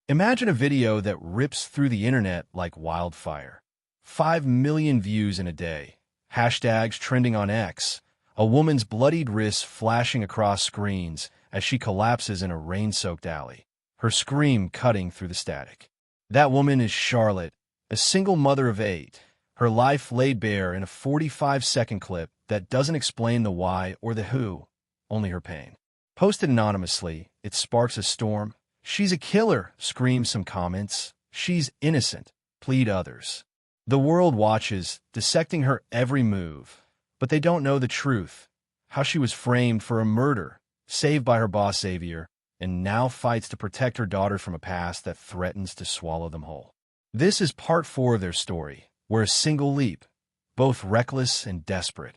Imagine a video that rips through the internet like wildfire. 5 million views in a day. Hashtags trending on X. A woman's bloodied wrists flashing across screens as she collapses in a rain-soaked alley, her scream cutting through the static. That woman is Charlotte, a single mother of 8. Her life laid bare in a 45-second clip that doesn't explain the why or the who, only her pain. Posted anonymously, it sparks a storm. "She's a killer," scream some comments. "She's innocent," plead others. The world watches, dissecting her every move. But they don't know the truth. How she was framed for a murder, saved by her boss Xavier, and now fights to protect her daughter from a past that threatens to swallow them whole. This is part 4 of their story, where a single leap, both reckless and desperate,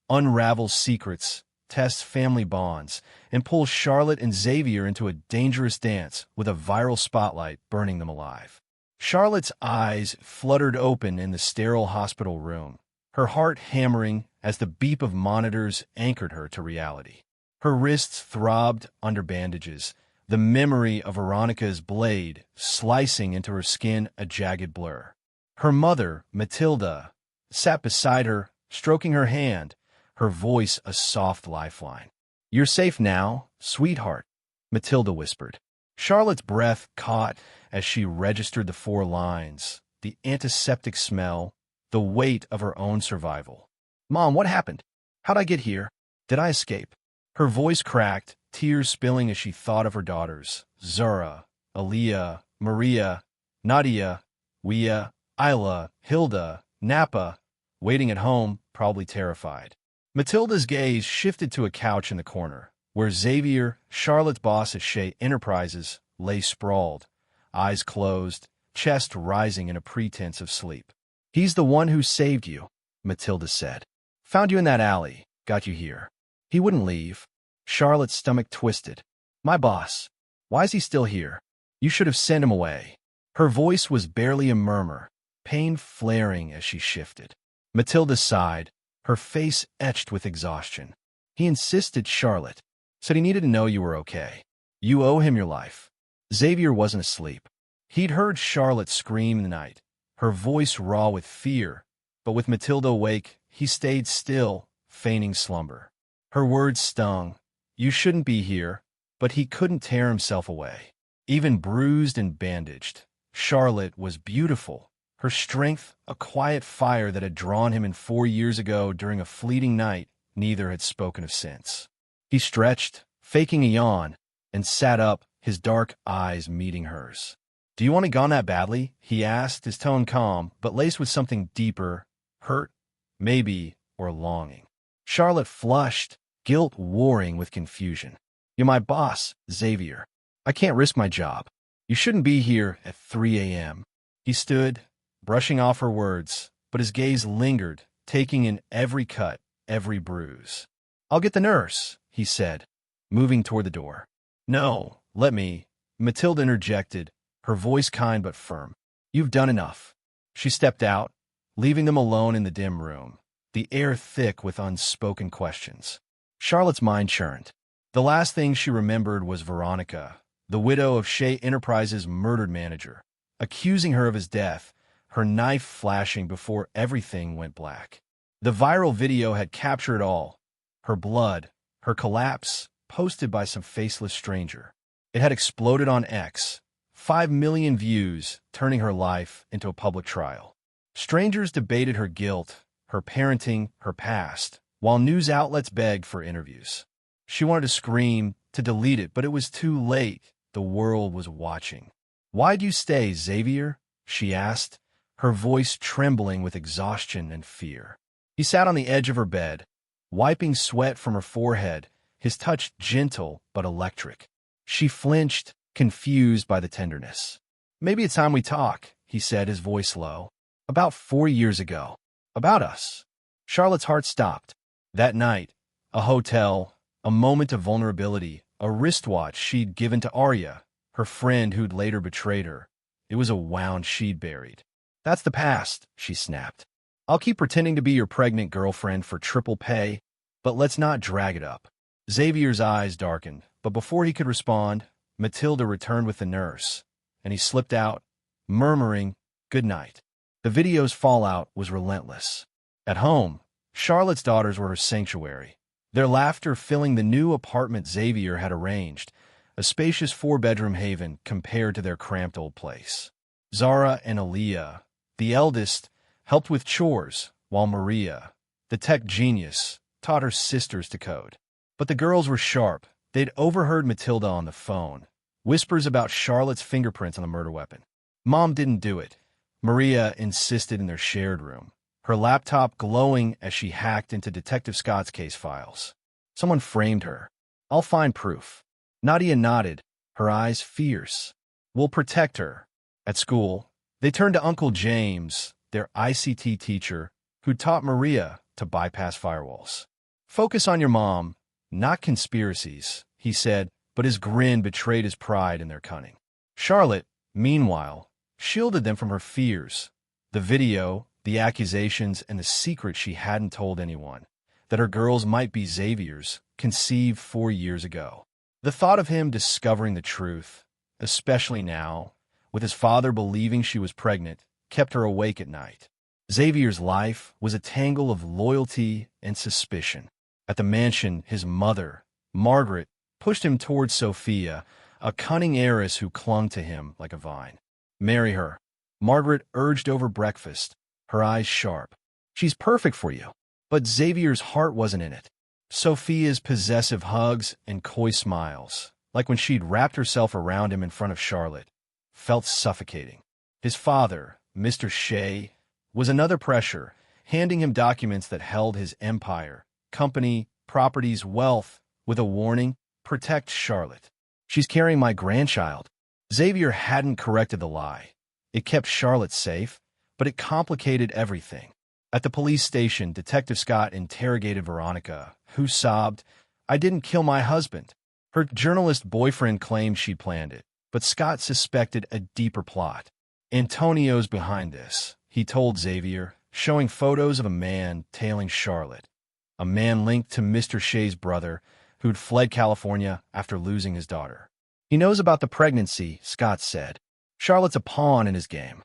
unravels secrets, tests family bonds, and pulls Charlotte and Xavier into a dangerous dance with a viral spotlight burning them alive. Charlotte's eyes fluttered open in the sterile hospital room, her heart hammering as the beep of monitors anchored her to reality. Her wrists throbbed under bandages, the memory of Veronica's blade slicing into her skin a jagged blur. Her mother, Matilda, sat beside her, stroking her hand, her voice a soft lifeline. "You're safe now, sweetheart," Matilda whispered. Charlotte's breath caught as she registered the 4 lines, the antiseptic smell, the weight of her own survival. "Mom, what happened? How'd I get here? Did I escape?" Her voice cracked, tears spilling as she thought of her daughters, Zara, Aaliyah, Maria, Nadia, Wia, Isla, Hilda, Napa, waiting at home, probably terrified. Matilda's gaze shifted to a couch in the corner, where Xavier, Charlotte's boss at Shea Enterprises, lay sprawled, eyes closed, chest rising in a pretense of sleep. "He's the one who saved you," Matilda said. "Found you in that alley, got you here. He wouldn't leave." Charlotte's stomach twisted. "My boss. Why is he still here? You should have sent him away." Her voice was barely a murmur, pain flaring as she shifted. Matilda sighed, her face etched with exhaustion. "He insisted, Charlotte. Said he needed to know you were okay. You owe him your life." Xavier wasn't asleep. He'd heard Charlotte scream in the night, her voice raw with fear, but with Matilda awake, he stayed still, feigning slumber. Her words stung. You shouldn't be here, but he couldn't tear himself away. Even bruised and bandaged, Charlotte was beautiful. Her strength, a quiet fire that had drawn him in 4 years ago during a fleeting night neither had spoken of since. He stretched, faking a yawn, and sat up, his dark eyes meeting hers. "Do you want it gone that badly?" he asked, his tone calm, but laced with something deeper, hurt, maybe, or longing. Charlotte flushed, guilt warring with confusion. "You're my boss, Xavier. I can't risk my job. You shouldn't be here at 3 a.m. He stood, brushing off her words, but his gaze lingered, taking in every cut, every bruise. "I'll get the nurse," he said, moving toward the door. "No, let me," Matilda interjected, her voice kind but firm. "You've done enough." She stepped out, leaving them alone in the dim room, the air thick with unspoken questions. Charlotte's mind churned. The last thing she remembered was Veronica, the widow of Shea Enterprises' murdered manager, accusing her of his death, her knife flashing before everything went black. The viral video had captured it all. Her blood, her collapse, posted by some faceless stranger. It had exploded on X, 5 million views, turning her life into a public trial. Strangers debated her guilt, her parenting, her past, while news outlets begged for interviews. She wanted to scream, to delete it, but it was too late. The world was watching. "Why'd you stay, Xavier?" she asked, her voice trembling with exhaustion and fear. He sat on the edge of her bed, wiping sweat from her forehead, his touch gentle but electric. She flinched, confused by the tenderness. "Maybe it's time we talk," he said, his voice low. "About 4 years ago. About us." Charlotte's heart stopped. That night, a hotel, a moment of vulnerability, a wristwatch she'd given to Arya, her friend who'd later betrayed her. It was a wound she'd buried. "That's the past," she snapped. "I'll keep pretending to be your pregnant girlfriend for triple pay, but let's not drag it up." Xavier's eyes darkened, but before he could respond, Matilda returned with the nurse, and he slipped out, murmuring, "Good night." The video's fallout was relentless. At home, Charlotte's daughters were her sanctuary, their laughter filling the new apartment Xavier had arranged, a spacious four-bedroom haven compared to their cramped old place. Zara and Aaliyah, the eldest, helped with chores, while Maria, the tech genius, taught her sisters to code. But the girls were sharp. They'd overheard Matilda on the phone, whispers about Charlotte's fingerprints on the murder weapon. Mom didn't do it, Maria insisted in their shared room, her laptop glowing as she hacked into Detective Scott's case files. Someone framed her. I'll find proof. Nadia nodded, her eyes fierce. We'll protect her. At school, they turned to Uncle James, their ICT teacher, who taught Maria to bypass firewalls. Focus on your mom, not conspiracies, he said, but his grin betrayed his pride in their cunning. Charlotte, meanwhile, shielded them from her fears. The video, the accusations, and the secret she hadn't told anyone, that her girls might be Xavier's, conceived 4 years ago. The thought of him discovering the truth, especially now, with his father believing she was pregnant, kept her awake at night. Xavier's life was a tangle of loyalty and suspicion. At the mansion, his mother, Margaret, pushed him towards Sophia, a cunning heiress who clung to him like a vine. Marry her, Margaret urged over breakfast, her eyes sharp. She's perfect for you. But Xavier's heart wasn't in it. Sophia's possessive hugs and coy smiles, like when she'd wrapped herself around him in front of Charlotte, felt suffocating. His father, Mr. Shea, was another pressure, handing him documents that held his empire, company, properties, wealth, with a warning, protect Charlotte. She's carrying my grandchild. Xavier hadn't corrected the lie. It kept Charlotte safe, but it complicated everything. At the police station, Detective Scott interrogated Veronica, who sobbed, "I didn't kill my husband." Her journalist boyfriend claimed she planned it, but Scott suspected a deeper plot. Antonio's behind this, he told Xavier, showing photos of a man tailing Charlotte, a man linked to Mr. Shea's brother, who'd fled California after losing his daughter. He knows about the pregnancy, Scott said. Charlotte's a pawn in his game.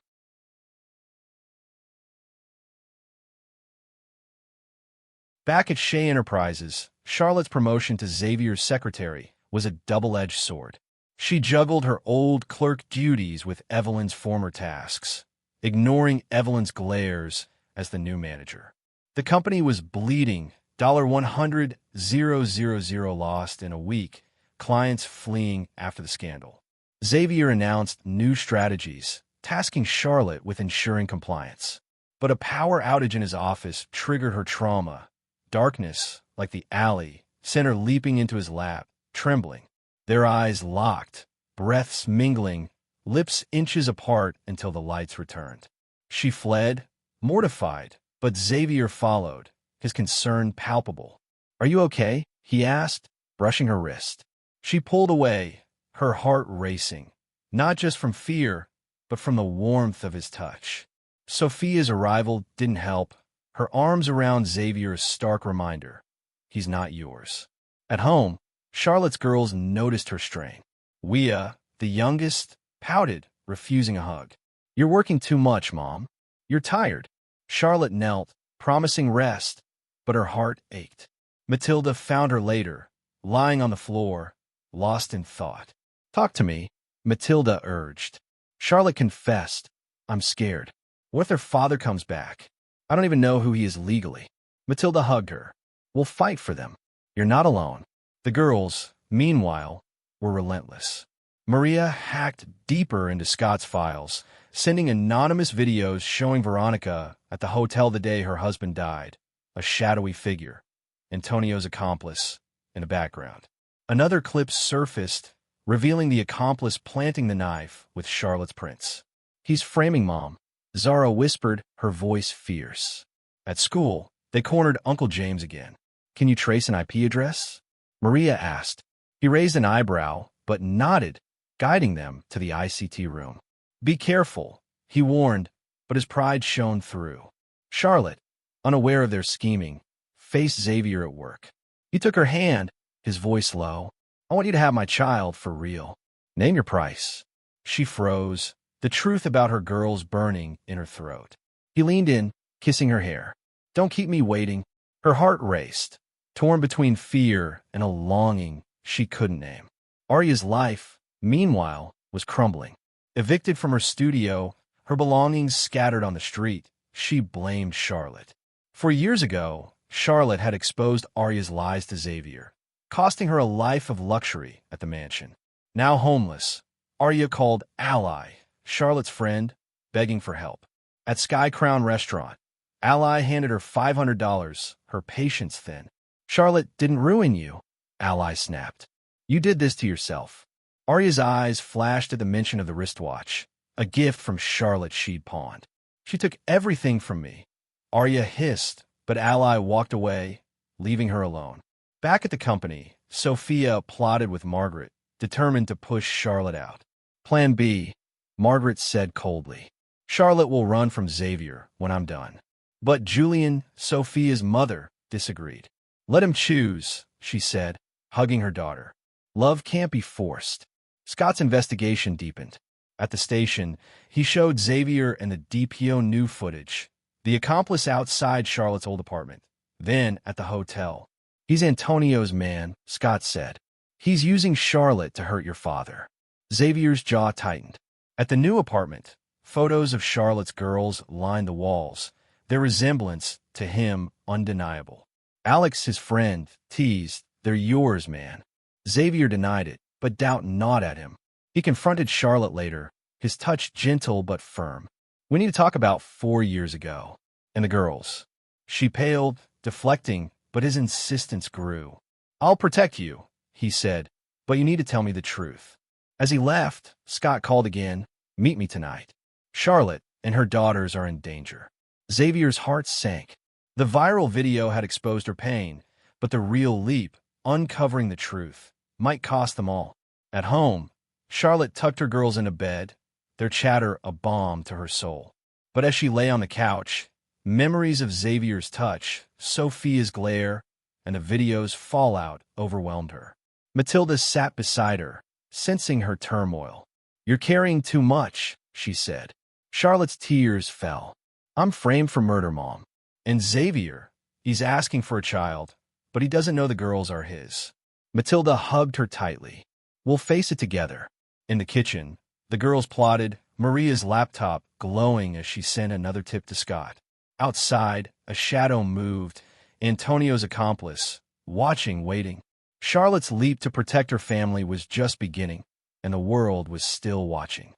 Back at Shea Enterprises, Charlotte's promotion to Xavier's secretary was a double-edged sword. She juggled her old clerk duties with Evelyn's former tasks, ignoring Evelyn's glares as the new manager. The company was bleeding, $100,000 lost in a week, clients fleeing after the scandal. Xavier announced new strategies, tasking Charlotte with ensuring compliance. But a power outage in his office triggered her trauma. Darkness, like the alley, sent her leaping into his lap, trembling. Their eyes locked, breaths mingling, lips inches apart until the lights returned. She fled, mortified, but Xavier followed, his concern palpable. "Are you okay?" he asked, brushing her wrist. She pulled away, her heart racing, not just from fear, but from the warmth of his touch. Sophia's arrival didn't help, her arms around Xavier's stark reminder, he's not yours. At home, Charlotte's girls noticed her strain. Wea, the youngest, pouted, refusing a hug. "You're working too much, Mom. You're tired." Charlotte knelt, promising rest, but her heart ached. Matilda found her later, lying on the floor, lost in thought. "Talk to me," Matilda urged. Charlotte confessed, "I'm scared. What if their father comes back? I don't even know who he is legally." Matilda hugged her. "We'll fight for them. You're not alone." The girls, meanwhile, were relentless. Maria hacked deeper into Scott's files, sending anonymous videos showing Veronica at the hotel the day her husband died, a shadowy figure, Antonio's accomplice, in the background. Another clip surfaced, revealing the accomplice planting the knife with Charlotte's prints. "He's framing Mom," Zara whispered, her voice fierce. At school, they cornered Uncle James again. "Can you trace an IP address?" Maria asked. He raised an eyebrow, but nodded, guiding them to the ICT room. "Be careful," he warned, but his pride shone through. Charlotte, unaware of their scheming, faced Xavier at work. He took her hand, his voice low. "I want you to have my child for real. Name your price." She froze, the truth about her girls burning in her throat. He leaned in, kissing her hair. Don't keep me waiting. Her heart raced, torn between fear and a longing she couldn't name. Arya's life, meanwhile, was crumbling. Evicted from her studio, her belongings scattered on the street, she blamed Charlotte. 4 years ago, Charlotte had exposed Arya's lies to Xavier, costing her a life of luxury at the mansion. Now homeless, Arya called Ally, Charlotte's friend, begging for help. At Sky Crown Restaurant, Ally handed her $500, her patience thin. Charlotte didn't ruin you, Ally snapped. You did this to yourself. Arya's eyes flashed at the mention of the wristwatch, a gift from Charlotte she'd pawned. She took everything from me. Arya hissed, but Ally walked away, leaving her alone. Back at the company, Sophia plotted with Margaret, determined to push Charlotte out. Plan B, Margaret said coldly. Charlotte will run from Xavier when I'm done. But Julian, Sophia's mother, disagreed. Let him choose, she said, hugging her daughter. Love can't be forced. Scott's investigation deepened. At the station, he showed Xavier and the DPO new footage, the accomplice outside Charlotte's old apartment. Then, at the hotel. He's Antonio's man, Scott said. He's using Charlotte to hurt your father. Xavier's jaw tightened. At the new apartment, photos of Charlotte's girls lined the walls, their resemblance to him undeniable. Alex, his friend, teased, "They're yours, man." Xavier denied it, but doubt gnawed at him. He confronted Charlotte later, his touch gentle but firm. We need to talk about 4 years ago. And the girls. She paled, deflecting, but his insistence grew. I'll protect you, he said, but you need to tell me the truth. As he left, Scott called again, meet me tonight. Charlotte and her daughters are in danger. Xavier's heart sank. The viral video had exposed her pain, but the real leap, uncovering the truth, might cost them all. At home, Charlotte tucked her girls into bed, their chatter a balm to her soul. But as she lay on the couch, memories of Xavier's touch, Sophia's glare, and the video's fallout overwhelmed her. Matilda sat beside her, sensing her turmoil. You're carrying too much, she said. Charlotte's tears fell. I'm framed for murder, Mom. And Xavier, he's asking for a child, but he doesn't know the girls are his. Matilda hugged her tightly. We'll face it together. In the kitchen, the girls plotted, Maria's laptop glowing as she sent another tip to Scott. Outside, a shadow moved, Antonio's accomplice, watching, waiting. Charlotte's leap to protect her family was just beginning, and the world was still watching.